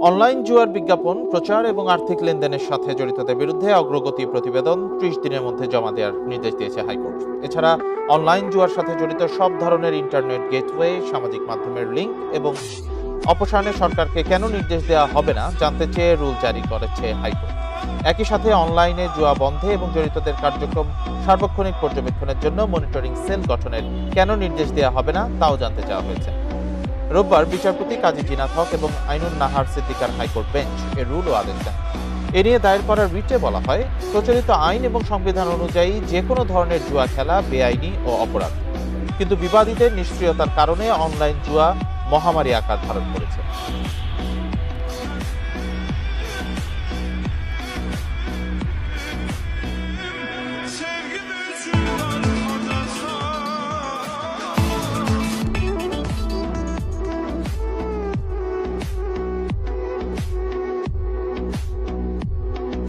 Online জুয়ার বিজ্ঞাপন প্রচার এবং আর্থিক লেনদেনের সাথে জড়িতদের বিরুদ্ধে অগ্রগতি প্রতিবেদন ৩০ দিনের মধ্যে জমা দেওয়ার নির্দেশ দিয়েছে হাইকোর্ট। এছাড়া অনলাইন জুয়ার সাথে জড়িত সব ধরনের ইন্টারনেট গেটওয়ে, সামাজিক মাধ্যমের লিঙ্ক এবং অপসারণে সরকারকে কেন নির্দেশ দেওয়া হবে না জানতে চেয়ে রুল জারি করেছে হাইকোর্ট। একই সাথে অনলাইনে জুয়া বন্ধে এবং জড়িতদের কার্যক্রম সার্বক্ষণিক পর্যবেক্ষণের জন্য মনিটরিং সেল গঠনের কেন নির্দেশ দেওয়া হবে না তাও জানতে চাওয়া হয়েছে। রোববার বিচারপতি কাজী জিনাত হক এবং আইনুন নাহার সিদ্দিকার হাইকোর্ট বেঞ্চ এর রুল ও আদেশ দেন। এ নিয়ে দায়ের করা রিটে বলা হয়, প্রচলিত আইন এবং সংবিধান অনুযায়ী যে কোনো ধরনের জুয়া খেলা বেআইনি ও অপরাধ, কিন্তু বিবাদীদের নিষ্ক্রিয়তার কারণে অনলাইন জুয়া মহামারী আকার ধারণ করেছে।